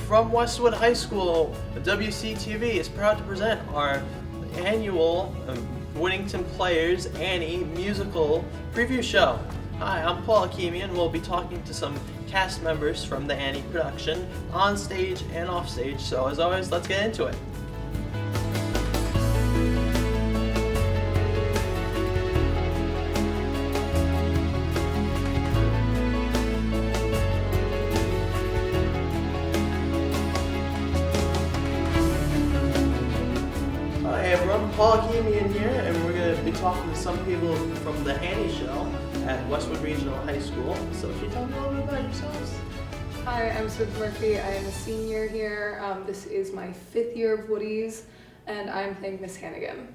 from Westwood High School, WCTV is proud to present our annual Woodington Players Annie musical preview show. Hi, I'm Paul Akemi, and we'll be talking to some cast members from the Annie production, on stage and off stage. So as always, let's get into it. Hi everyone, Paul Akemi in here, and we're going to be talking to some people from the Annie show at Westwood Regional High School. So can you tell me a little bit about yourselves? Hi, I'm Sophie Murphy. I am a senior here. This is my 5th year of Woodies, and I'm playing Miss Hannigan.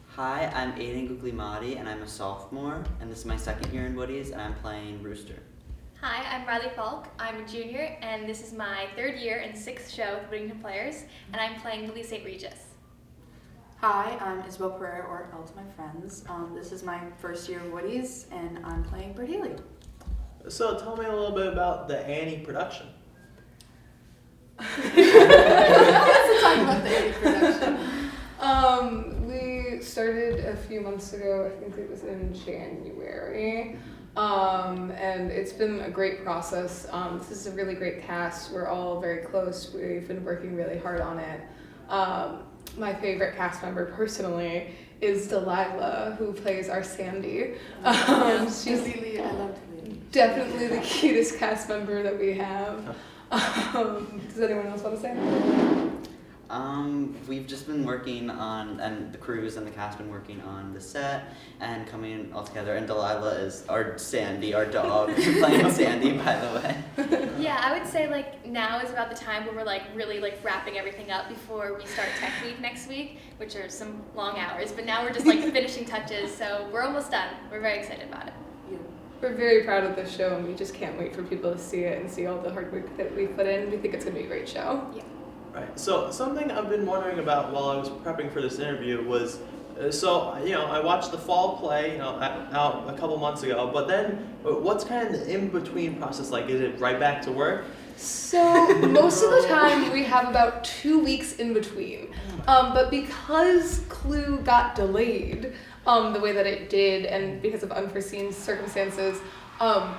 Hi, I'm Aiden Guglimati, and I'm a sophomore, and this is my 2nd year in Woodies, and I'm playing Rooster. Hi, I'm Riley Falk. I'm a junior, and this is my 3rd year and 6th show with Woodington Players, and I'm playing Lily St. Regis. Hi, I'm Isabel Pereira, or Elle to my friends. This is my 1st year of Woodies, and I'm playing Bert Healy. So tell me a little bit about the Annie production. Let's talk about the Annie production. We started a few months ago. I think it was in January. And it's been a great process. This is a really great cast. We're all very close. We've been working really hard on it. My favorite cast member personally is Delilah, who plays our Sandy. She's Lily, I love Lily. definitely the cutest cast member that we have. Does anyone else want to say? We've just been working on, and the crews and the cast been working on the set and coming all together. And Delilah is our Sandy, our dog, playing Sandy, by the way. Yeah, I would say now is about the time where we're really wrapping everything up before we start Tech Week next week, which are some long hours. But now we're just finishing touches, so we're almost done. We're very excited about it. Yeah. We're very proud of this show, and we just can't wait for people to see it and see all the hard work that we put in. We think it's going to be a great show. Yeah. Right. So something I've been wondering about while I was prepping for this interview was, I watched the fall play, out a couple months ago. But then, what's kind of the in-between process like? Is it right back to work? So most of the time we have about 2 weeks in between. But because Clue got delayed the way that it did, and because of unforeseen circumstances,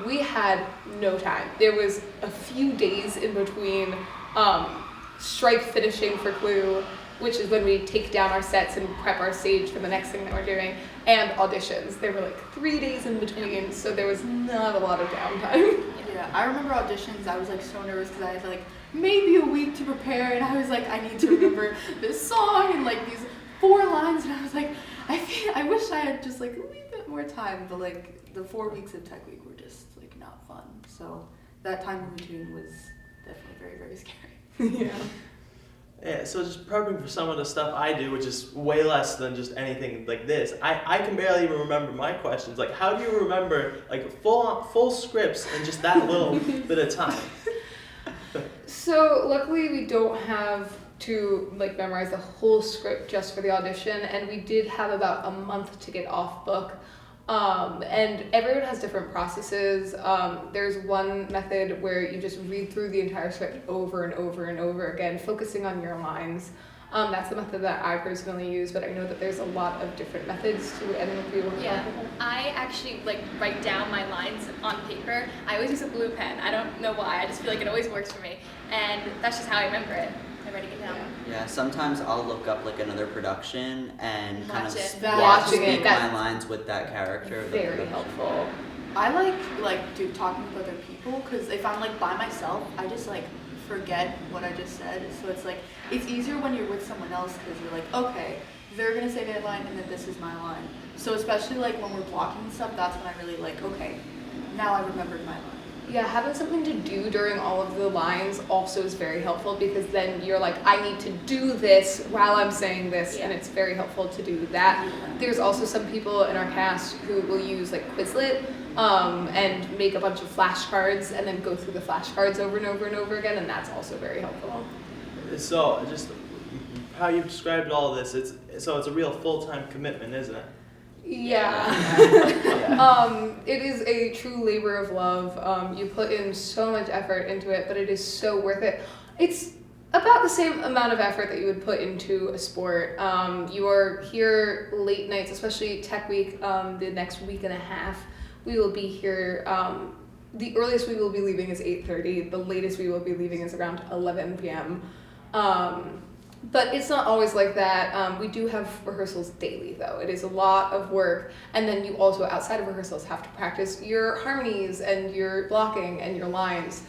we had no time. There was a few days in between strike finishing for Clue, which is when we take down our sets and prep our stage for the next thing that we're doing, and auditions. There were 3 days in between, so there was not a lot of downtime. Yeah, I remember auditions. I was so nervous because I had maybe a week to prepare, and I was I need to remember this song and these 4 lines, and I was I wish I had just a little bit more time, but the 4 weeks of Tech Week were just not fun. So that time in between was definitely very, very scary. Yeah, so just prepping for some of the stuff I do, which is way less than just anything like this, I can barely even remember my questions. How do you remember full scripts in just that little bit of time? So luckily we don't have to memorize the whole script just for the audition, and we did have about a month to get off book. And everyone has different processes. There's one method where you just read through the entire script over and over and over again, focusing on your lines. That's the method that I personally use, but I know that there's a lot of different methods to any of you. Yeah, I actually write down my lines on paper. I always use a blue pen. I don't know why. I just feel it always works for me, and that's just how I remember it. I'm writing it down. Yeah, sometimes I'll look up another production and kind of speak my lines with that character. Very helpful. I talking with other people, because if I'm by myself, I just forget what I just said. So it's easier when you're with someone else, because you're okay, they're gonna say that line and then this is my line. So especially when we're blocking and stuff, that's when I really okay, now I remembered my line. Yeah, having something to do during all of the lines also is very helpful, because then you're I need to do this while I'm saying this, and it's very helpful to do that. There's also some people in our cast who will use Quizlet and make a bunch of flashcards and then go through the flashcards over and over and over again, and that's also very helpful. So just how you've described all of this, it's a real full-time commitment, isn't it? Yeah. It is a true labor of love. You put in so much effort into it, but it is so worth it. It's about the same amount of effort that you would put into a sport. You are here late nights, especially Tech Week, the next week and a half. We will be here. The earliest we will be leaving is 8:30. The latest we will be leaving is around 11 p.m. But it's not always like that. We do have rehearsals daily, though. It is a lot of work. And then you also, outside of rehearsals, have to practice your harmonies and your blocking and your lines.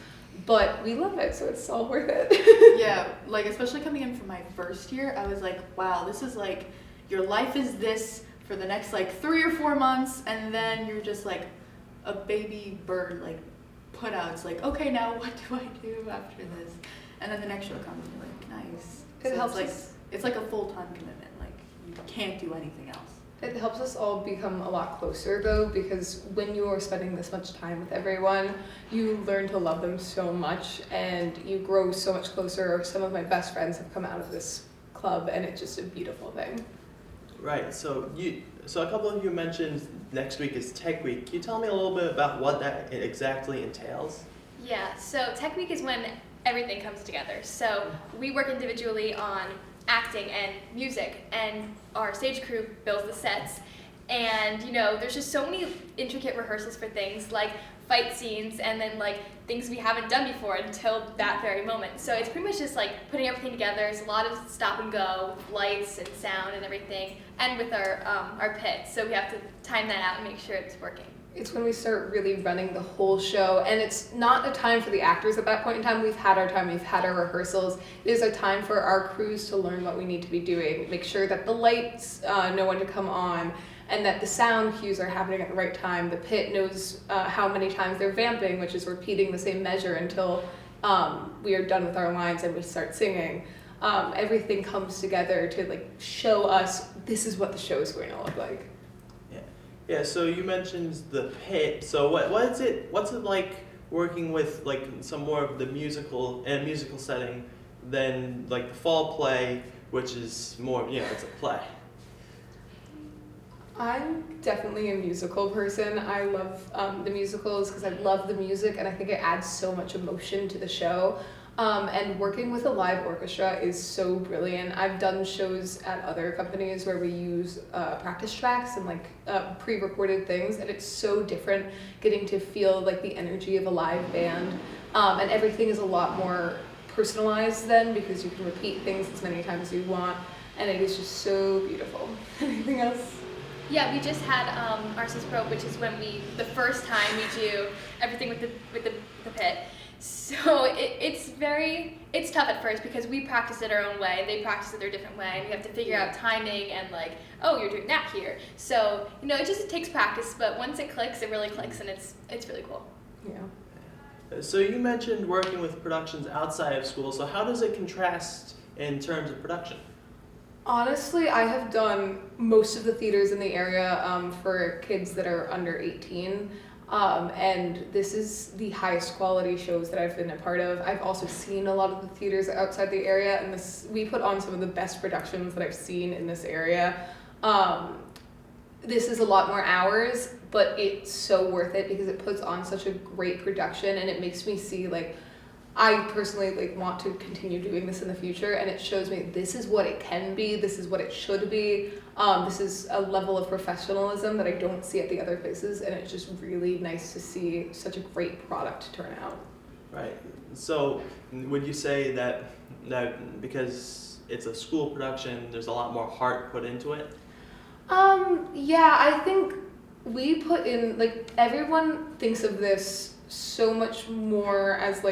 But we love it, so it's all worth it. Yeah, like especially coming in from my first year, I was like, wow, this is like, your life is this for the next like 3 or 4 months, and then you're just like a baby bird, like put out. It's like, okay, now what do I do after this? And then the next show comes and you're like, nice. It So helps it's like, us. it's like a full-time commitment. Like you can't do anything else. It helps us all become a lot closer, though, because when you are spending this much time with everyone, you learn to love them so much, and you grow so much closer. Some of my best friends have come out of this club, and it's just a beautiful thing. Right. So a couple of you mentioned next week is Tech Week. Can you tell me a little bit about what that exactly entails? Yeah, so Tech Week is when everything comes together. So we work individually on acting and music, and our stage crew builds the sets. And there's just so many intricate rehearsals for things like fight scenes and then like things we haven't done before until that very moment. So it's pretty much just like putting everything together. There's a lot of stop and go, lights and sound and everything, and with our pit. So we have to time that out and make sure it's working. It's when we start really running the whole show, and it's not a time for the actors at that point in time. We've had our time, we've had our rehearsals. It is a time for our crews to learn what we need to be doing, make sure that the lights know when to come on, and that the sound cues are happening at the right time. The pit knows how many times they're vamping, which is repeating the same measure until we are done with our lines and we start singing. Everything comes together to like show us this is what the show is going to look like. Yeah, so you mentioned the pit. So what's it like working with like some more of the musical setting than like the fall play, which is more, it's a play. I'm definitely a musical person. I love the musicals because I love the music, and I think it adds so much emotion to the show. And working with a live orchestra is so brilliant. I've done shows at other companies where we use practice tracks and like pre-recorded things, and it's so different getting to feel like the energy of a live band. And everything is a lot more personalized then because you can repeat things as many times as you want, and it is just so beautiful. Anything else? Yeah, we just had Arsis Pro, which is when the first time we do everything with the pit. So it's tough at first because we practice it our own way, they practice it their different way, and we have to figure out timing and like, oh, you're doing that here. So it takes practice, but once it clicks, it really clicks, and it's really cool. Yeah. So you mentioned working with productions outside of school. So how does it contrast in terms of production? Honestly, I have done most of the theaters in the area for kids that are under 18. And this is the highest quality shows that I've been a part of. I've also seen a lot of the theaters outside the area, and we put on some of the best productions that I've seen in this area. This is a lot more hours, but it's so worth it because it puts on such a great production, and it makes me see like, I personally want to continue doing this in the future, and it shows me this is what it can be, this is what it should be. This is a level of professionalism that I don't see at the other places, and it's just really nice to see such a great product turn out. Right. So would you say that because it's a school production, there's a lot more heart put into it? Yeah, I think we put in, everyone thinks of this so much more as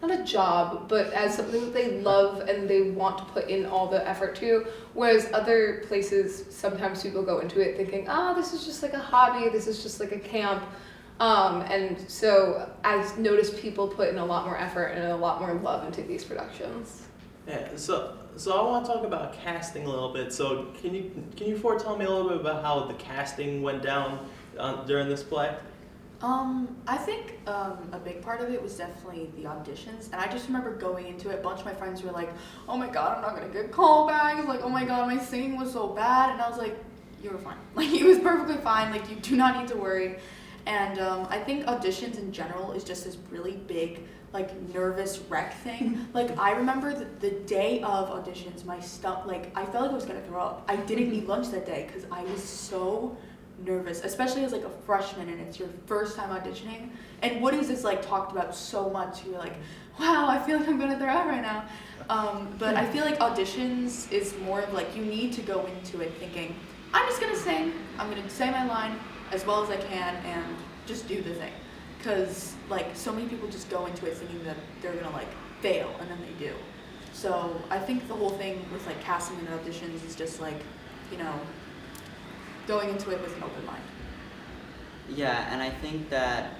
not a job, but as something that they love and they want to put in all the effort to, whereas other places, sometimes people go into it thinking, this is just like a hobby, this is just like a camp, and so I noticed people put in a lot more effort and a lot more love into these productions. Yeah, so I want to talk about casting a little bit. So can you foretell me a little bit about how the casting went down during this play? I think a big part of it was definitely the auditions, and I just remember going into it, a bunch of my friends were like, oh my god, I'm not gonna get callbacks, oh my god, my singing was so bad, and I was like, you were fine, it was perfectly fine, you do not need to worry. And I think auditions in general is just this really big, like, nervous wreck thing. Like, I remember the day of auditions, my stuff, like, I felt like I was gonna throw up. I didn't eat lunch that day because I was so nervous, especially as like a freshman and it's your first time auditioning. And Woody's is like talked about so much. You're like, wow, I feel like I'm gonna throw up right now. But I feel like auditions is more of like you need to go into it thinking, I'm just gonna sing, I'm gonna say my line as well as I can and just do the thing. Because like so many people just go into it thinking that they're gonna like fail and then they do. So I think the whole thing with like casting and auditions is just like, you know, going into it with an open mind. Yeah, and I think that,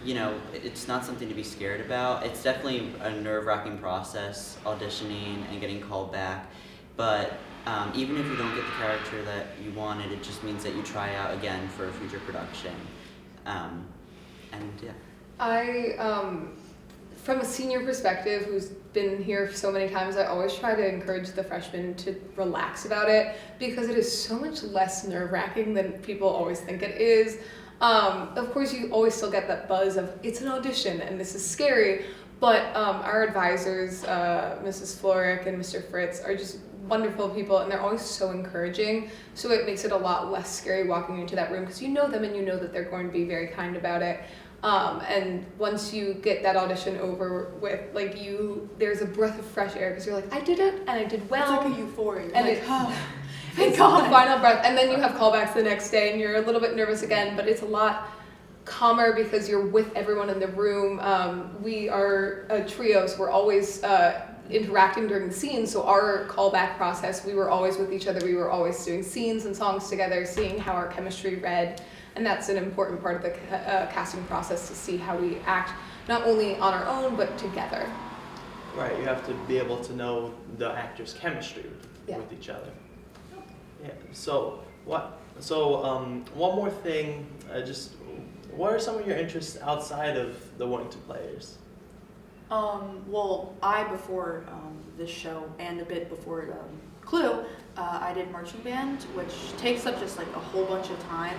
you know, it's not something to be scared about. It's definitely a nerve-wracking process, auditioning and getting called back. But even if you don't get the character that you wanted, it just means that you try out again for a future production. And yeah. From a senior perspective, who's been here so many times, I always try to encourage the freshmen to relax about it because it is so much less nerve-wracking than people always think it is. Of course, you always still get that buzz of it's an audition and this is scary, but our advisors, Mrs. Florick and Mr. Fritz, are just wonderful people and they're always so encouraging. So it makes it a lot less scary walking into that room because you know them and you know that they're going to be very kind about it. And once you get that audition over with, like there's a breath of fresh air because you're like, I did it and I did well. It's like a euphoria. And like, it's the final breath. And then you have callbacks the next day and you're a little bit nervous again, but it's a lot calmer because you're with everyone in the room. We are a trio, so we're always interacting during the scenes. So our callback process, we were always with each other. We were always doing scenes and songs together, seeing how our chemistry read. And that's an important part of the casting process to see how we act, not only on our own, but together. Right, you have to be able to know the actors' chemistry with each other. Yeah. So one more thing, what are some of your interests outside of the Woodington Players? Well, before this show and a bit before Clue, I did marching band, which takes up just like a whole bunch of time,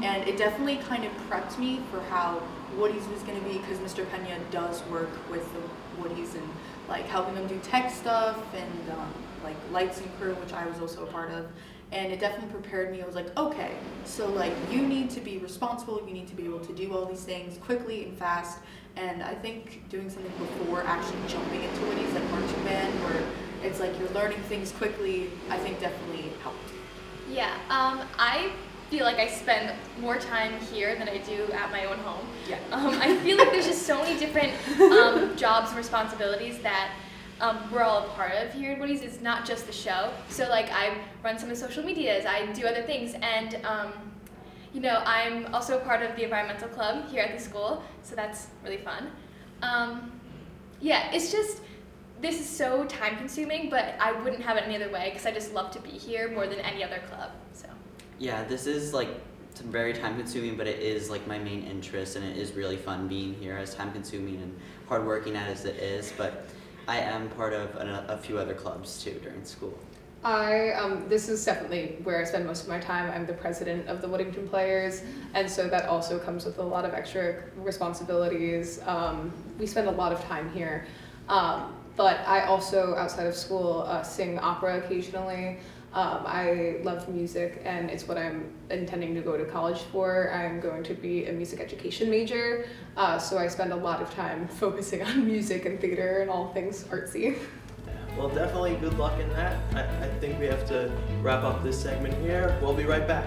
and it definitely kind of prepped me for how Woody's was going to be because Mr. Pena does work with the Woodies and like helping them do tech stuff and like lights and crew, which I was also a part of. And it definitely prepared me. I was like, okay, so like you need to be responsible, you need to be able to do all these things quickly and fast. And I think doing something before actually jumping into Woody's, like marching band, where it's like you're learning things quickly, I think definitely helped. Yeah, I feel like I spend more time here than I do at my own home. Yeah. I feel like there's just so many different jobs and responsibilities that we're all a part of here at Woody's. It's not just the show. So like I run some of the social medias, I do other things, and you know, I'm also a part of the environmental club here at the school, so that's really fun. Yeah, it's just, this is so time consuming, but I wouldn't have it any other way because I just love to be here more than any other club, so. Yeah, this is like very time consuming, but it is like my main interest and it is really fun being here, as time consuming and hard working as it is, but I am part of a few other clubs too during school. This is definitely where I spend most of my time. I'm the president of the Woodington Players, and so that also comes with a lot of extra responsibilities. We spend a lot of time here, but I also, outside of school, sing opera occasionally. I love music, and it's what I'm intending to go to college for. I'm going to be a music education major, so I spend a lot of time focusing on music and theater and all things artsy. Well, definitely good luck in that. I think we have to wrap up this segment here. We'll be right back.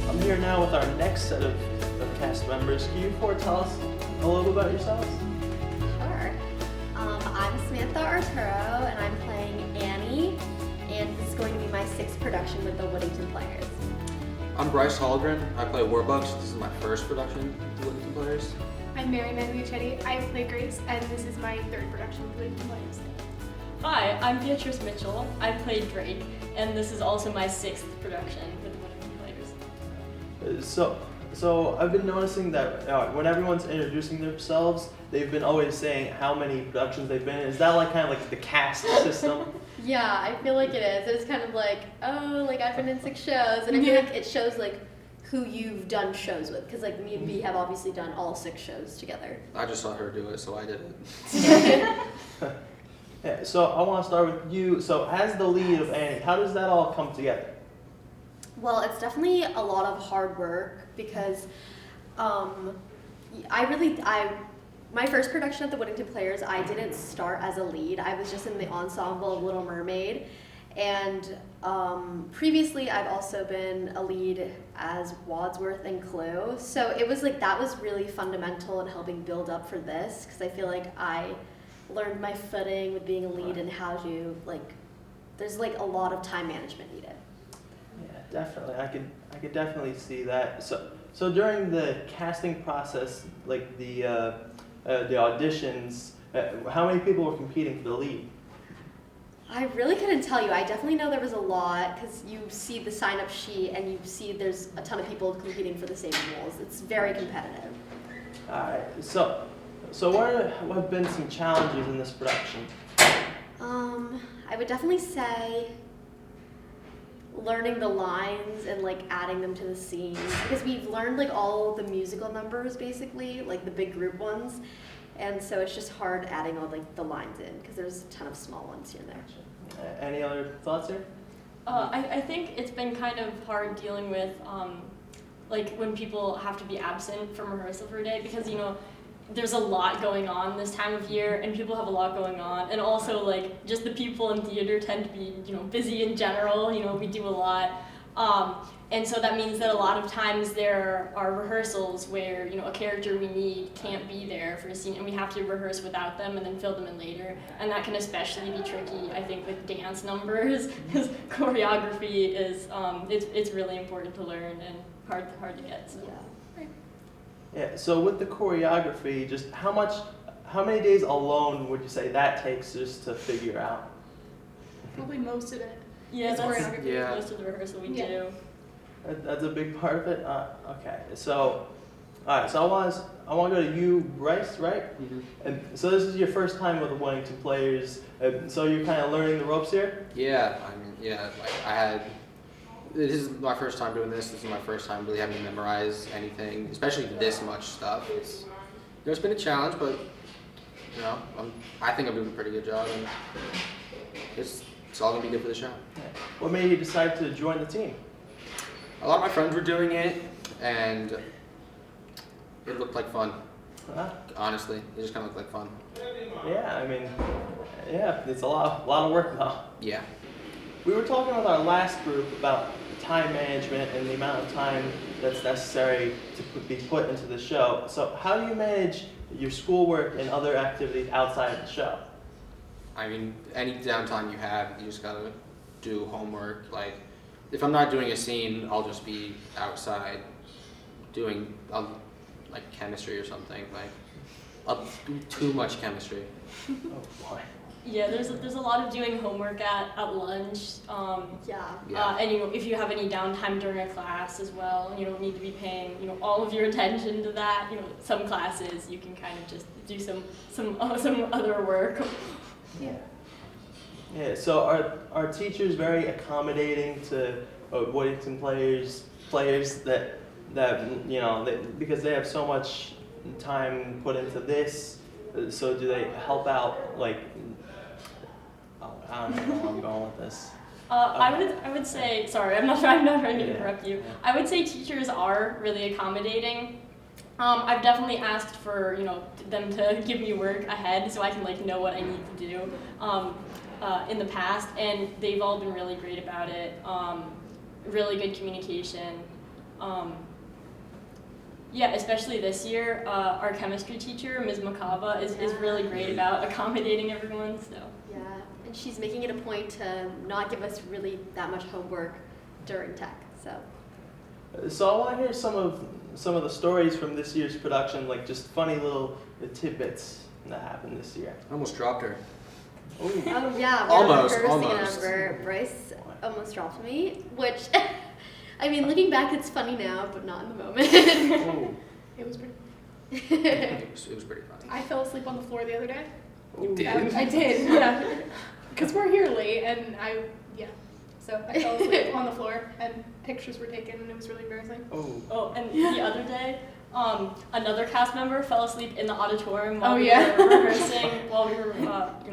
I'm here now with our next set of cast members. Can you four tell us a little bit about yourselves? Sure. I'm Samantha Arturo, and I'm playing Annie, and this is going to be my 6th production with the Woodington Players. I'm Bryce Holgren. I play Warbucks. This is my first production with the Woodington Players. I'm Mary Manguichetti. I play Grace, and this is my 3rd production with Woodington Players. Hi, I'm Beatrice Mitchell. I play Drake, and this is also my 6th production with Woodington Players. So I've been noticing that when everyone's introducing themselves, they've been always saying how many productions they've been in. Is that like kind of like the cast system? Yeah, I feel like it is. It's kind of like, oh, like I've been in 6 shows, and I feel like it shows like who you've done shows with, because like me and B have obviously done all 6 shows together. I just saw her do it, so I did it. Yeah, so I want to start with you. So as the lead of Annie, how does that all come together? Well, it's definitely a lot of hard work because my first production at the Woodington Players, I didn't start as a lead. I was just in the ensemble of Little Mermaid. And previously I've also been a lead as Wadsworth and Clue. So it was like, that was really fundamental in helping build up for this, because I feel like I learned my footing with being a lead and how to, like, there's like a lot of time management needed. Yeah, definitely. I could definitely see that. So during the casting process, like the auditions, how many people were competing for the lead? I really couldn't tell you. I definitely know there was a lot, because you see the sign-up sheet and you see there's a ton of people competing for the same roles. It's very competitive. All right. So what have been some challenges in this production? I would definitely say learning the lines and like adding them to the scenes, because we've learned like all the musical numbers basically, like the big group ones, and so it's just hard adding all like the lines in, because there's a ton of small ones here and there. Any other thoughts here? I think it's been kind of hard dealing with like when people have to be absent from rehearsal for a day, because you know there's a lot going on this time of year and people have a lot going on, and also like just the people in theater tend to be, you know, busy in general, you know, we do a lot, and so that means that a lot of times there are rehearsals where, you know, a character we need can't be there for a scene and we have to rehearse without them and then fill them in later, and that can especially be tricky, I think, with dance numbers, because choreography is it's really important to learn and hard to get. So. Yeah. Yeah. So with the choreography, just how many days alone would you say that takes just to figure out? Probably most of it. Yeah, It's that's choreography. most of the rehearsal we Yeah. do. That's a big part of it. Okay. So, all right. So I want to go to you, Bryce, right? Mm-hmm. And so this is your first time with the Woodington Players. So you're kind of learning the ropes here. Yeah, I mean, yeah, this is my first time doing this. This is my first time really having to memorize anything, especially this much stuff. It's been a challenge, but you know, I think I'm doing a pretty good job, and it's all gonna be good for the show. Yeah. What made you decide to join the team? A lot of my friends were doing it, and it looked like fun. Honestly, it just kind of looked like fun. Yeah, I mean, yeah, it's a lot of work though. Yeah. We were talking with our last group about time management and the amount of time that's necessary to be put into the show. So how do you manage your schoolwork and other activities outside of the show? I mean, any downtime you have, you just gotta do homework. Like, if I'm not doing a scene, I'll just be outside doing like chemistry or something. Like, I'll do too much chemistry. Oh boy. Yeah, there's a lot of doing homework at lunch. Yeah. And you know, if you have any downtime during a class as well, you don't need to be paying, you know, all of your attention to that. You know, some classes you can kind of just do some other work. Yeah. Yeah. So are teachers very accommodating to Woodington players that you know because they have so much time put into this? So do they help out like? I don't know where I'm going with this. I would say, sorry, I'm not trying to Yeah. interrupt you. Yeah. I would say teachers are really accommodating. I've definitely asked for, you know, them to give me work ahead so I can like know what I need to do in the past, and they've all been really great about it. Really good communication. Yeah, especially this year, our chemistry teacher, Ms. Makaba, is really great about accommodating everyone. So. Yeah, and she's making it a point to not give us really that much homework during tech. So I want to hear some of the stories from this year's production, like just funny little tidbits that happened this year. I almost dropped her. Ooh. Oh yeah, Almost. Bryce almost dropped me, which I mean, looking back, it's funny now, but not in the moment. Ooh. It was pretty. It was pretty funny. I fell asleep on the floor the other day. You did? I did, yeah. Because we're here late, and so I fell asleep on the floor, and pictures were taken, and it was really embarrassing. Oh. Oh, and the other day, another cast member fell asleep in the auditorium while Oh, we yeah. were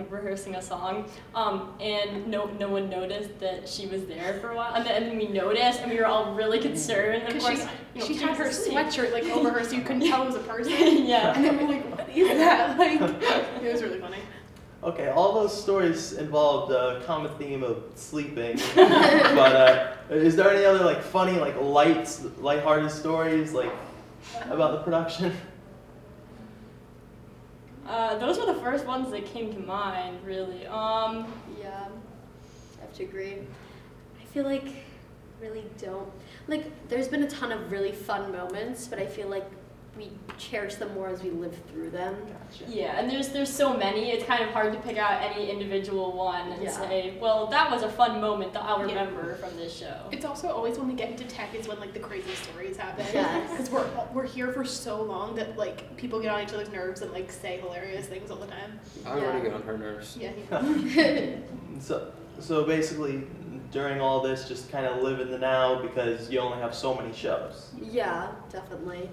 rehearsing a song. And no one noticed that she was there for a while, and then we noticed, and we were all really concerned. And of Because course, she was had her asleep. sweatshirt like over her, so you couldn't tell it was a person. Yeah. And then we're like, what is that? Like, it was really funny. Okay, all those stories involved a common theme of sleeping. But is there any other like funny, like lighthearted stories like about the production? Those were the first ones that came to mind, really. Yeah, I have to agree. I feel like really don't. Like, there's been a ton of really fun moments, but I feel like we cherish them more as we live through them. Gotcha. Yeah, and there's so many, it's kind of hard to pick out any individual one and Yeah. say, well, that was a fun moment that I'll Yeah. remember from this show. It's also always when we get into tech is when like the crazy stories happen. Yes. Because we're here for so long that like people get on each other's nerves and like say hilarious things all the time. I already get on her nerves. Yeah. So basically, during all this, just kind of live in the now because you only have so many shows. Yeah, definitely.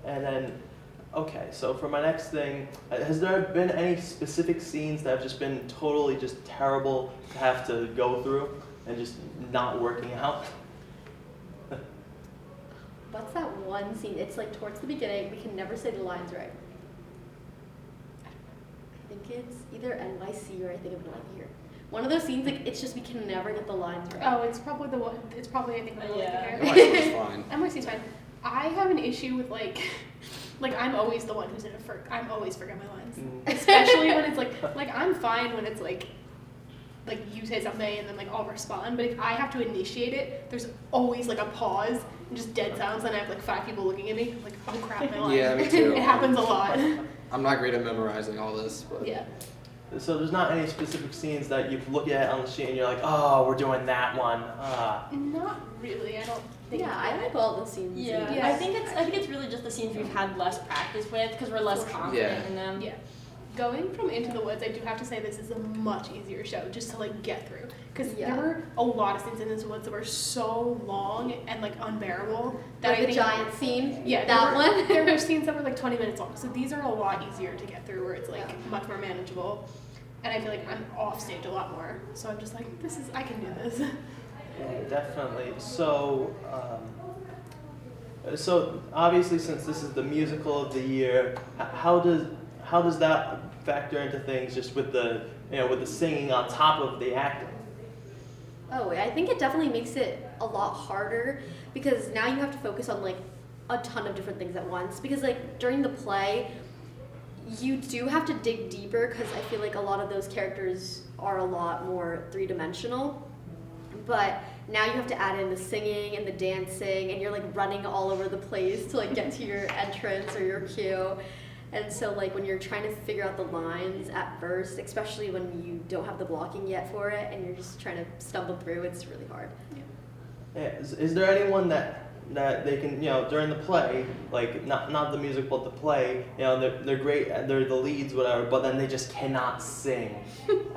And then, okay, so for my next thing, has there been any specific scenes that have just been totally just terrible to have to go through and just not working out? What's that one scene? It's like towards the beginning. We can never say the lines right. I think it's either NYC or I think of Another Year. One of those scenes, like it's just we can never get the lines right. Oh, it's probably the one. It's probably I think Yeah. NYC was fine. NYC's fine. I have an issue with like I'm always the one who's in a I'm always forget my lines, especially when it's like I'm fine when it's like you say something and then like I'll respond, but if I have to initiate it, there's always like a pause and just dead silence, and I have like 5 people looking at me. I'm like, oh crap, my line. Yeah, me too. It happens a lot. I'm not great at memorizing all this, but Yeah. So there's not any specific scenes that you look at on the sheet and you're like, oh, we're doing that one. Not really. I don't think. Yeah, I like all the scenes. Yeah, Yeah. I think it's really just the scenes we've had less practice with because we're less confident Yeah. in them. Yeah. Going from Into the Woods, I do have to say this is a much easier show just to like get through, because Yeah. there were a lot of scenes in Into the Woods that were so long and like unbearable that Like I the think, giant scene. yeah, that one. there were scenes that were like 20 minutes long, so these are a lot easier to get through, where it's like much more manageable, and I feel like I'm off stage a lot more, so I'm just like, I can do this. Yeah, definitely. So, so obviously, since this is the musical of the year, how does that factor into things? Just with the with the singing on top of the acting. Oh, I think it definitely makes it a lot harder because now you have to focus on like a ton of different things at once. Because like during the play, you do have to dig deeper because I feel like a lot of those characters are a lot more 3-dimensional. But now you have to add in the singing and the dancing, and you're like running all over the place to like get to your entrance or your cue. And so like when you're trying to figure out the lines at first, especially when you don't have the blocking yet for it and you're just trying to stumble through, it's really hard. Yeah, is there anyone that they can during the play, like not the music but the play, they're great, they're the leads, whatever, but then they just cannot sing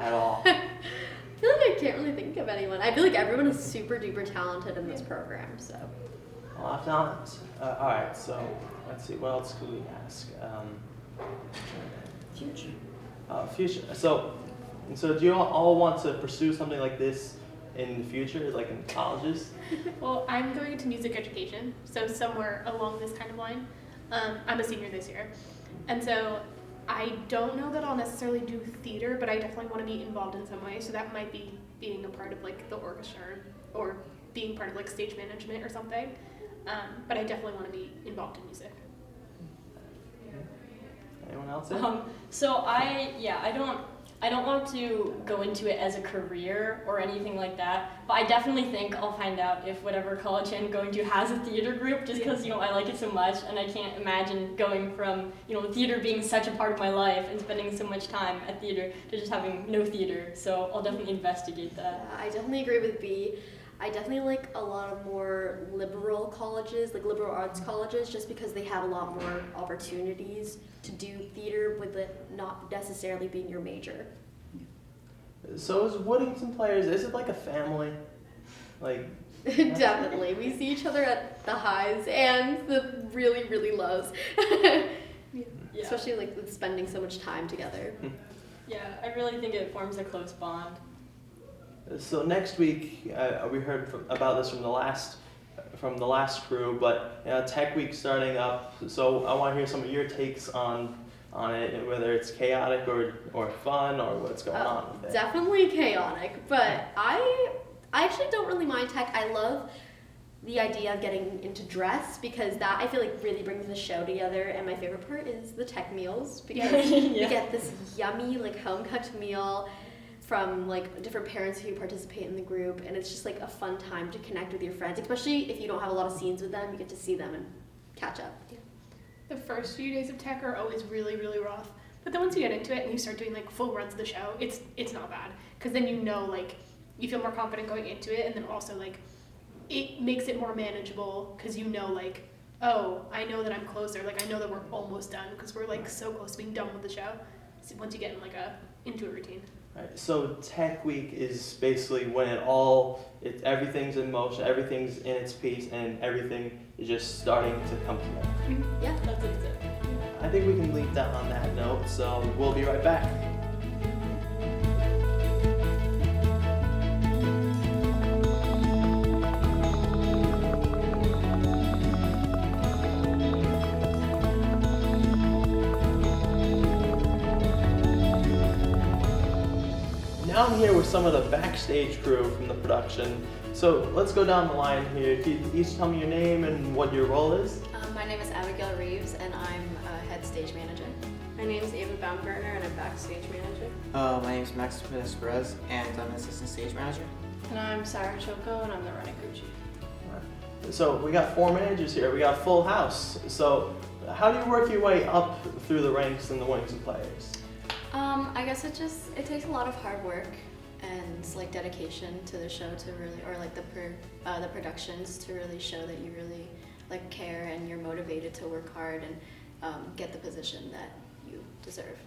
at all? I feel like I can't really think of anyone. I feel like everyone is super duper talented in this program, so. A lot of talent. All right, so let's see. What else could we ask? Future. Future. So do you all want to pursue something like this in the future, like in colleges? Well, I'm going into music education, so somewhere along this kind of line. I'm a senior this year, and so I don't know that I'll necessarily do theater, but I definitely want to be involved in some way. So that might be being a part of like the orchestra or being part of like stage management or something. But I definitely want to be involved in music. Anyone else? In? So I don't want to go into it as a career or anything like that, but I definitely think I'll find out if whatever college I'm going to has a theater group, just because I like it so much, and I can't imagine going from theater being such a part of my life and spending so much time at theater to just having no theater. So I'll definitely investigate that. I definitely agree with B. I definitely like a lot of more liberal colleges, like liberal arts colleges, just because they have a lot more opportunities to do theater with it not necessarily being your major. So is Woodington Players, is it like a family? Like, Definitely. We see each other at the highs and the really, really lows. Yeah. Especially like with spending so much time together. Yeah, I really think it forms a close bond. so next week, we heard about this from the last crew, but Tech Week starting up. So I want to hear some of your takes on it, whether it's chaotic or fun or what's going on with it. Definitely chaotic, but I actually don't really mind tech. I love the idea of getting into dress because that I feel like really brings the show together. And my favorite part is the tech meals because Yeah. you get this yummy like home cooked meal from like different parents who participate in the group, and it's just like a fun time to connect with your friends, especially if you don't have a lot of scenes with them. You get to see them and catch up. The first few days of tech are always really, really rough. But then once you get into it and you start doing like full runs of the show, it's not bad. Because then like you feel more confident going into it, and then also like it makes it more manageable because like, oh, I know that I'm closer. Like I know that we're almost done because we're like so close to being done with the show. So once you get in into a routine. Right, so Tech Week is basically when everything's in motion, everything's in its piece, and everything is just starting to come together. Yeah. That's it. I think we can leave that on that note, so we'll be right back. Now I'm here with some of the backstage crew from the production. So let's go down the line here. Can you each tell me your name and what your role is? My name is Abigail Reeves, and I'm a head stage manager. My name is Ava Baumgartner, and I'm backstage manager. My name is Max Perez, and I'm an assistant stage manager. And I'm Sarah Choco, and I'm the running crew chief. So we got 4 managers here. We got a full house. So how do you work your way up through the ranks in the Woodington Players? I guess it takes a lot of hard work and like dedication to the show to really, or like the productions to really show that you really like care and you're motivated to work hard and get the position that you deserve.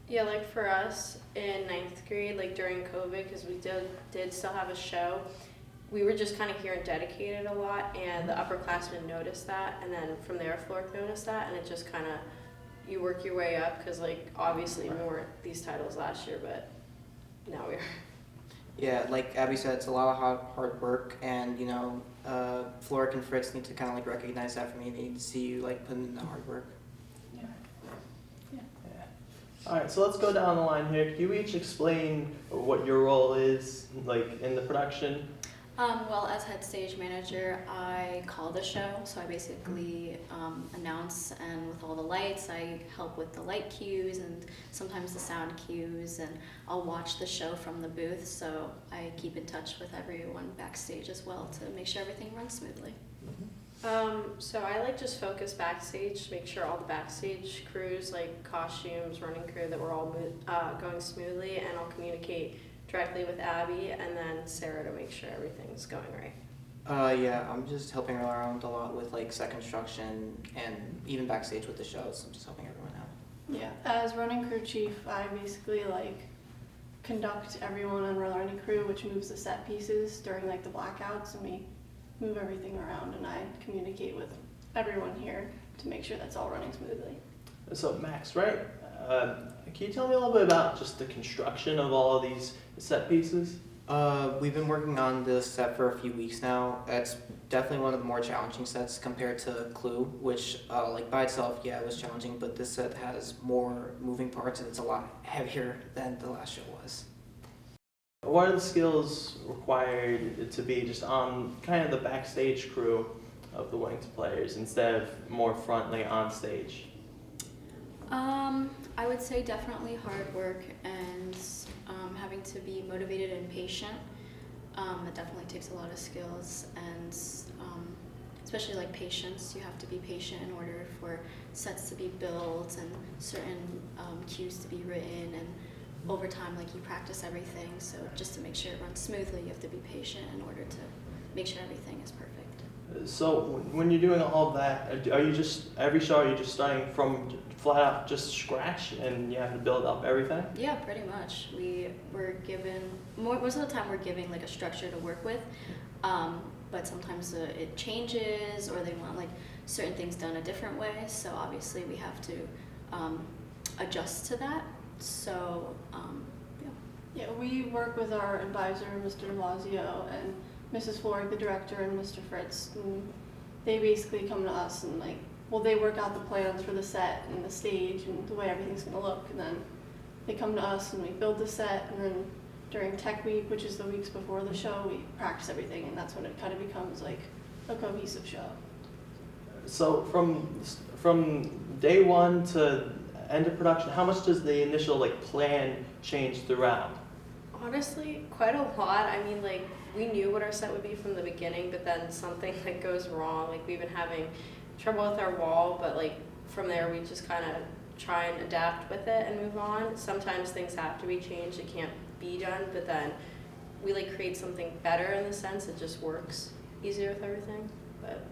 Yeah, like for us in 9th grade, like during COVID, because we did still have a show, we were just kind of here and dedicated a lot, and the upperclassmen noticed that, and then from there, Flork noticed that, and it just kind of, you work your way up, because like obviously we weren't these titles last year, but now we are. Yeah, like Abby said, it's a lot of hard work, and Floric and Fritz need to kind of like recognize that for me. They need to see you like putting in the hard work. Yeah. All right, so let's go down the line here. Can you each explain what your role is, like in the production? Well, as head stage manager, I call the show, so I basically announce, and with all the lights, I help with the light cues and sometimes the sound cues, and I'll watch the show from the booth, so I keep in touch with everyone backstage as well to make sure everything runs smoothly. So I like just focus backstage to make sure all the backstage crews, like costumes, running crew, that we're all going smoothly, and I'll communicate directly with Abby and then Sarah to make sure everything's going right. Yeah, I'm just helping around a lot with like set construction and even backstage with the shows. I'm just helping everyone out. Yeah, as running crew chief, I basically like conduct everyone on our running crew, which moves the set pieces during like the blackouts, and we move everything around, and I communicate with everyone here to make sure that's all running smoothly. So Max, right? Can you tell me a little bit about just the construction of all of these set pieces? We've been working on this set for a few weeks now. It's definitely one of the more challenging sets compared to Clue, which like by itself, yeah, it was challenging, but this set has more moving parts and it's a lot heavier than the last show was. What are the skills required to be just on kind of the backstage crew of the Woodington Players instead of more frontly on stage? I would say definitely hard work and having to be motivated and patient. It definitely takes a lot of skills, and especially like patience. You have to be patient in order for sets to be built and certain cues to be written, and over time, like you practice everything. So just to make sure it runs smoothly, you have to be patient in order to make sure everything is perfect. So when you're doing all of that, are you just every show? Are you just starting from flat out just scratch, and you have to build up everything? Yeah, pretty much. We're given most of the time we're giving like a structure to work with, but sometimes it changes or they want like certain things done a different way. So obviously we have to adjust to that. So Yeah, we work with our advisor, Mr. Blasio, and Mrs. Florek, the director, and Mr. Fritz. And they basically come to us and like, well, they work out the plans for the set and the stage and the way everything's going to look. And then they come to us and we build the set. And then during Tech Week, which is the weeks before the show, we practice everything. And that's when it kind of becomes like a cohesive show. So from day one to end of production, how much does the initial like plan change throughout? Honestly, quite a lot. I mean, like, we knew what our set would be from the beginning, but then something like goes wrong. Like, we've been having trouble with our wall, but like from there we just kind of try and adapt with it and move on. Sometimes things have to be changed, it can't be done, but then we like create something better in the sense it just works easier with everything. But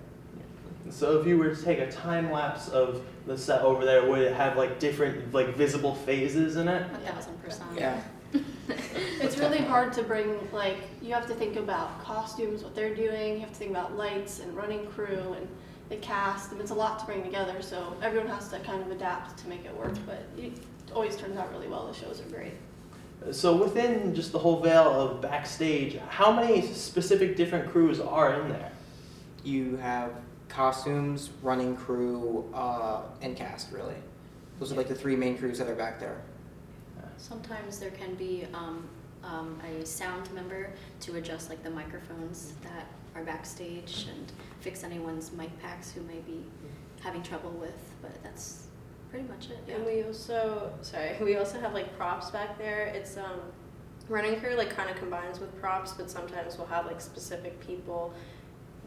So if you were to take a time lapse of the set over there, would it have like different like visible phases in it? 1000%. Yeah. It's really hard to bring, like, you have to think about costumes, what they're doing, you have to think about lights and running crew and the cast, and it's a lot to bring together, so everyone has to kind of adapt to make it work, but it always turns out really well. The shows are great. So within just the whole veil of backstage, how many specific different crews are in there? You have costumes, running crew, and cast, really. Those are like the three main crews that are back there. Sometimes there can be a sound member to adjust like the microphones that are backstage and fix anyone's mic packs who may be having trouble with, but that's pretty much it. Yeah. And we also have like props back there. It's running crew like kind of combines with props, but sometimes we'll have like specific people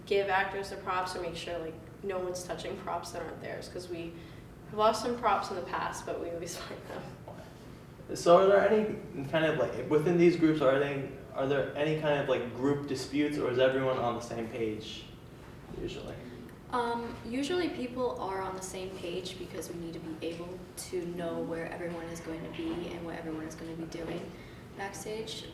give actors the props or make sure like no one's touching props that aren't theirs, because we have lost some props in the past, but we always find them. So are there any kind of like, within these groups, are there any kind of like group disputes, or is everyone on the same page usually? Usually people are on the same page because we need to be able to know where everyone is going to be and what everyone is going to be doing backstage.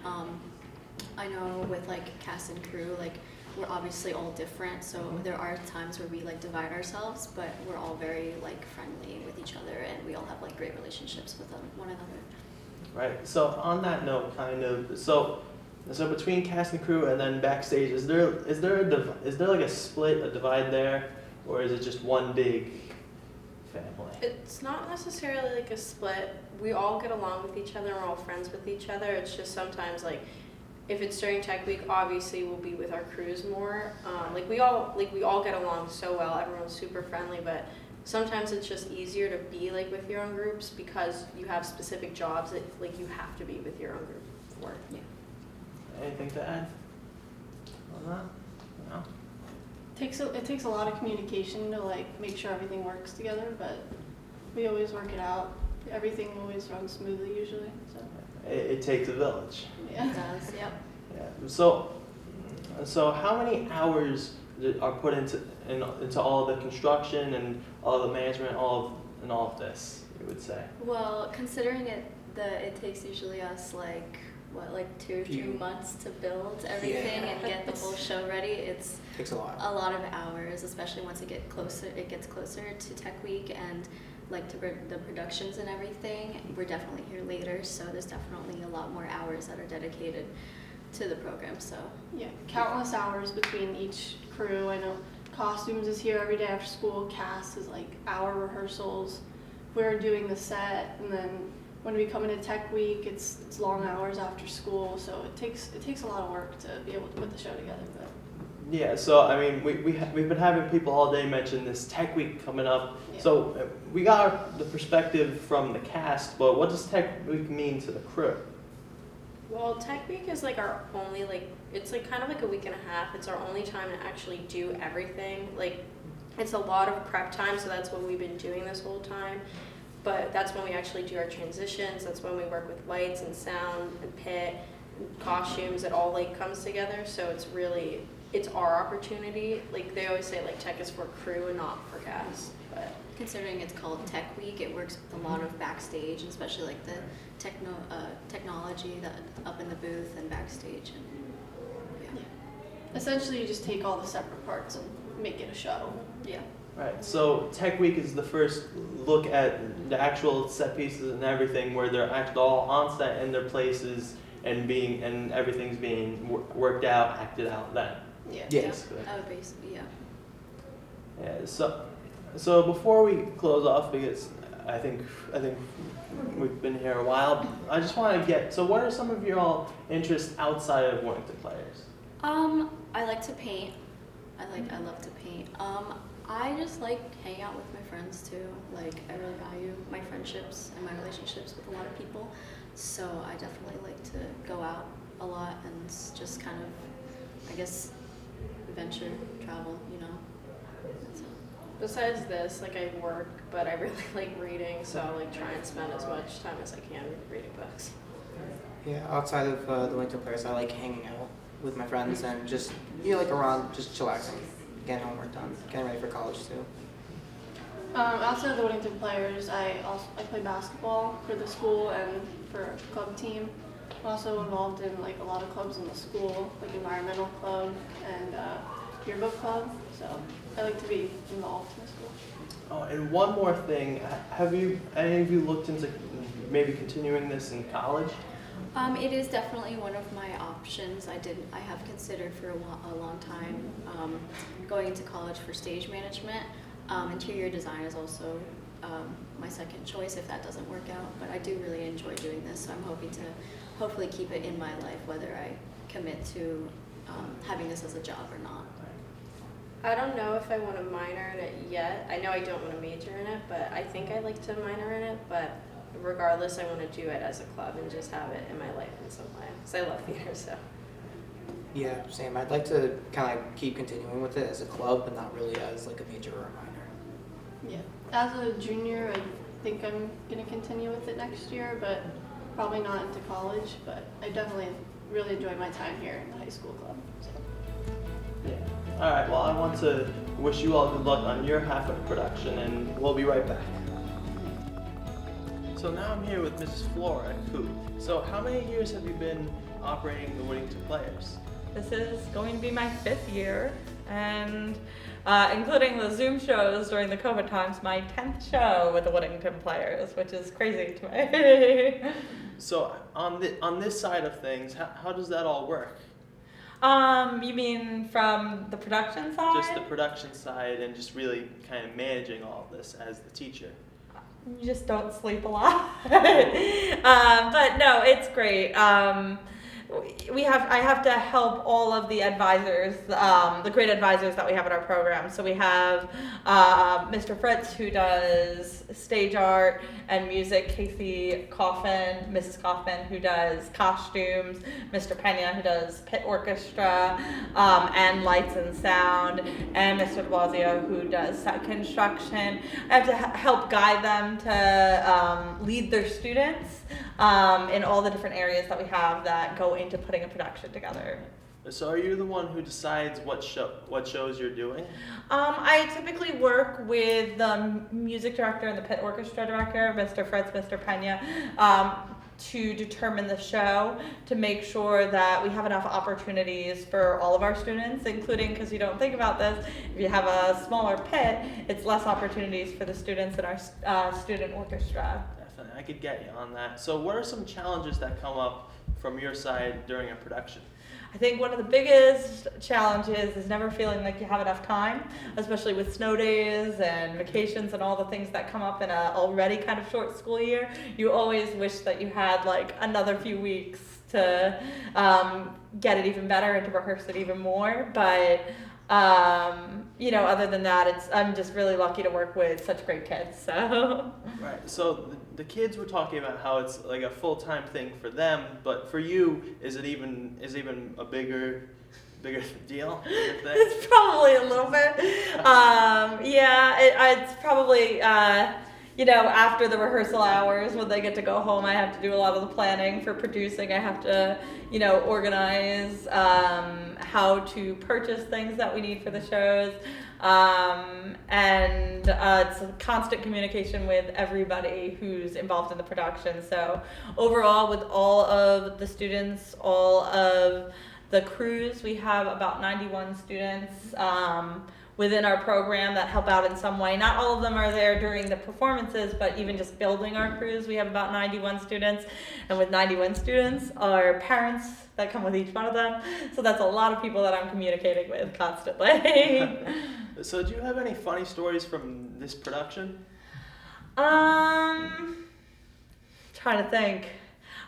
I know with like cast and crew, like we're obviously all different, so there are times where we like divide ourselves, but we're all very like friendly with each other and we all have like great relationships with one another. Right. So on that note, kind of, so between cast and crew and then backstage, is there like a split, a divide there, or is it just one big family? It's not necessarily like a split. We all get along with each other and we're all friends with each other. It's just sometimes like if it's during Tech Week, obviously we'll be with our crews more. We all get along so well. Everyone's super friendly, but sometimes it's just easier to be like with your own groups because you have specific jobs that like you have to be with your own group for. Yeah. Anything to add on that? No. It takes a lot of communication to like make sure everything works together, but we always work it out. Everything always runs smoothly usually. So. It takes a village. Yeah. It does. Yep. Yeah. So how many hours are put into all the construction and all the management, all of this, you would say? Well, considering it takes usually us like 2 or 3 months to build everything and get the whole show ready. It's Takes a lot. A lot of hours, especially once it gets closer to Tech Week and like to the productions and everything. We're definitely here later, so there's definitely a lot more hours that are dedicated to the program. So yeah, countless hours between each crew. I know costumes is here every day after school. Cast is like hour rehearsals. We're doing the set, and then when we come into Tech Week, it's long hours after school. So it takes a lot of work to be able to put the show together. But yeah, so I mean, we've been having people all day mention this Tech Week coming up. yeah. So we got the perspective from the cast, but what does Tech Week mean to the crew? Well, Tech Week is like our only it's like kind of like a week and a half. It's our only time to actually do everything. Like it's a lot of prep time, so that's what we've been doing this whole time. but that's when we actually do our transitions. That's when we work with lights and sound and pit and costumes. It all like comes together. So it's our opportunity. Like they always say, like tech is for crew and not for cast. But Considering it's called Tech Week, it works with a lot of backstage, especially like the technology that up in the booth and backstage. And Essentially, you just take all the separate parts and make it a show. yeah. Right. So Tech Week is the first look at the actual set pieces and everything, where they're actually all on set in their places and everything's being worked out, acted out. Then. Yeah. Basically. Oh, basically, yeah. Yeah. So before we close off, because I think we've been here a while, I just want to get. So what are some of your all interests outside of Woodington Players? I like to paint. I love to paint. I just like hanging out with my friends too. Like I really value my friendships and my relationships with a lot of people. So I definitely like to go out a lot and just kind of, I guess, adventure, travel, you know. So. besides this, like I work, but I really like reading, so I like try and spend as much time as I can reading books. Yeah, outside of the Winter Players, I like hanging out with my friends and just like around, just chillaxing, getting homework done, getting ready for college too. Outside of the Woodington Players, I play basketball for the school and for a club team. I'm also involved in like a lot of clubs in the school, like environmental club and yearbook club. So I like to be involved in the school. Oh, and one more thing, have any of you looked into maybe continuing this in college? It is definitely one of my options. I have considered for a long time going into college for stage management. Interior design is also my second choice if that doesn't work out. But I do really enjoy doing this, so I'm hoping to hopefully keep it in my life, whether I commit to having this as a job or not. I don't know if I want to minor in it yet. I know I don't want to major in it, but I think I'd like to minor in it. But regardless, I want to do it as a club and just have it in my life in some way. Because I love theater, so. Yeah, same. I'd like to kind of keep continuing with it as a club, but not really as like a major or a minor. Yeah. As a junior, I think I'm going to continue with it next year, but probably not into college. But I definitely really enjoy my time here in the high school club. So. Yeah. All right. Well, I want to wish you all good luck on your half of the production, and we'll be right back. So now I'm here with Mrs. Flora Koo. So how many years have you been operating the Woodington Players? This is going to be my 5th year, and including the Zoom shows during the COVID times, my 10th show with the Woodington Players, which is crazy to me. So on this side of things, how does that all work? You mean from the production side? Just the production side and just really kind of managing all of this as the teacher. You just don't sleep a lot. But no, it's great. I have to help all of the advisors, the great advisors that we have in our program. So we have Mr. Fritz, who does stage art and music, Casey Coffin, Mrs. Coffin, who does costumes, Mr. Pena, who does pit orchestra and lights and sound, and Mr. De Blasio, who does set construction. I have to help guide them to lead their students in all the different areas that we have that go into putting a production together. So are you the one who decides what shows you're doing? I typically work with the music director and the pit orchestra director, Mr. Fritz, Mr. Pena, to determine the show, to make sure that we have enough opportunities for all of our students, including, because you don't think about this, if you have a smaller pit, it's less opportunities for the students in our student orchestra. Definitely, I could get you on that. So what are some challenges that come up from your side during a production? I think one of the biggest challenges is never feeling like you have enough time, especially with snow days and vacations and all the things that come up in a already kind of short school year. You always wish that you had like another few weeks to get it even better and to rehearse it even more. But other than that, I'm just really lucky to work with such great kids. So. Right. So the kids were talking about how it's like a full-time thing for them, but for you, is it even a bigger deal? It's probably a little bit. It's probably after the rehearsal hours when they get to go home, I have to do a lot of the planning for producing. I have to, organize how to purchase things that we need for the shows. And it's a constant communication with everybody who's involved in the production. So overall, with all of the students, all of the crews, we have about 91 students within our program that help out in some way. Not all of them are there during the performances, but even just building our crews, we have about 91 students. And with 91 students are parents that come with each one of them. So that's a lot of people that I'm communicating with constantly. So do you have any funny stories from this production? Trying to think.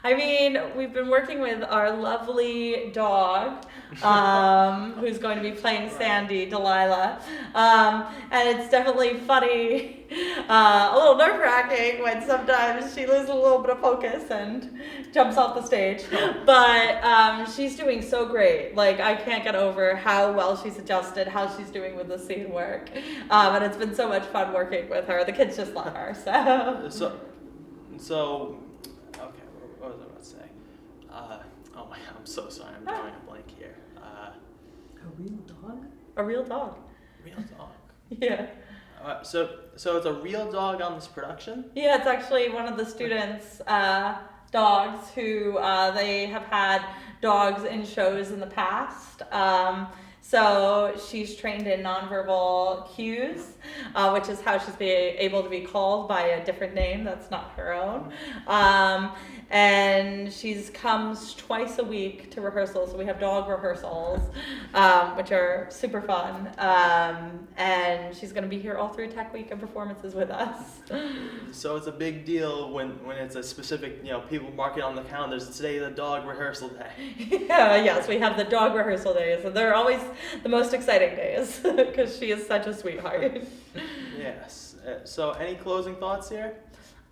I mean, we've been working with our lovely dog, who's going to be playing Sandy, Delilah. And it's definitely funny, a little nerve-wracking when sometimes she loses a little bit of focus and jumps off the stage. But she's doing so great. Like, I can't get over how well she's adjusted, how she's doing with the scene work. And it's been so much fun working with her. The kids just love her, So, okay, what was I about to say? Oh my, I'm so sorry, I'm drawing a blank here. A real dog? A real dog. Real dog? Yeah. So it's a real dog on this production? Yeah, it's actually one of the students' dogs who they have had dogs in shows in the past. So she's trained in nonverbal cues, which is how she's able to be called by a different name that's not her own. And she comes twice a week to rehearsals. So we have dog rehearsals, which are super fun. And she's going to be here all through Tech Week and performances with us. So it's a big deal when it's a specific, people mark it on the calendars. Today the dog rehearsal day. Yeah, yes, we have the dog rehearsal days, and they're always the most exciting days because she is such a sweetheart. Yes. So any closing thoughts here?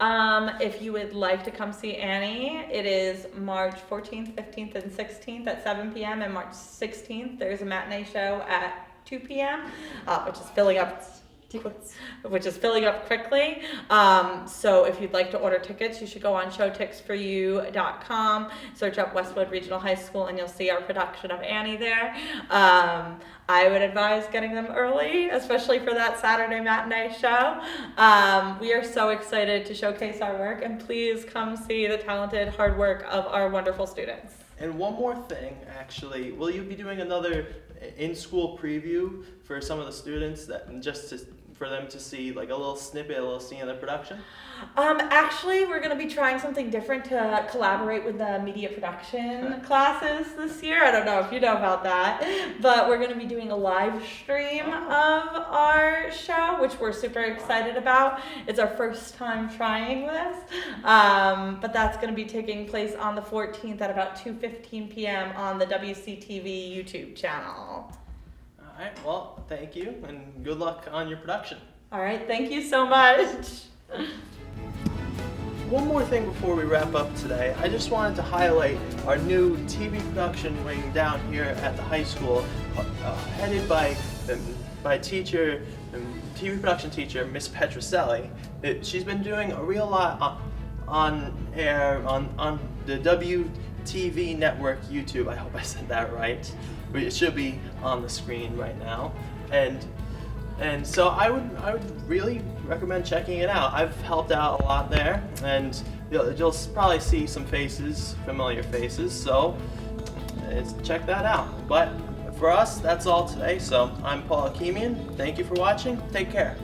If you would like to come see Annie, it is March 14th, 15th, and 16th at 7 p.m. and March 16th there's a matinee show at 2 p.m., which is filling up quickly. So if you'd like to order tickets, you should go on showtixforyou.com, search up Westwood Regional High School, and you'll see our production of Annie there. I would advise getting them early, especially for that Saturday matinee show. We are so excited to showcase our work, and please come see the talented hard work of our wonderful students. And one more thing, actually, will you be doing another in-school preview for some of the students for them to see like a little snippet, a little scene of the production? Actually, we're going to be trying something different to collaborate with the media production classes this year. I don't know if you know about that, but we're going to be doing a live stream of our show, which we're super excited about. It's our first time trying this, but that's going to be taking place on the 14th at about 2:15 p.m. on the WCTV YouTube channel. All right, well, thank you, and good luck on your production. All right, thank you so much. One more thing before we wrap up today. I just wanted to highlight our new TV production wing down here at the high school, headed by teacher, TV production teacher, Miss Petroselli. She's been doing a real lot on air, on the WTV network YouTube. I hope I said that right. It should be on the screen right now. And so I would really recommend checking it out. I've helped out a lot there, and you'll probably see some faces, familiar faces, so check that out. But for us, that's all today. So I'm Paul Akemian. Thank you for watching. Take care.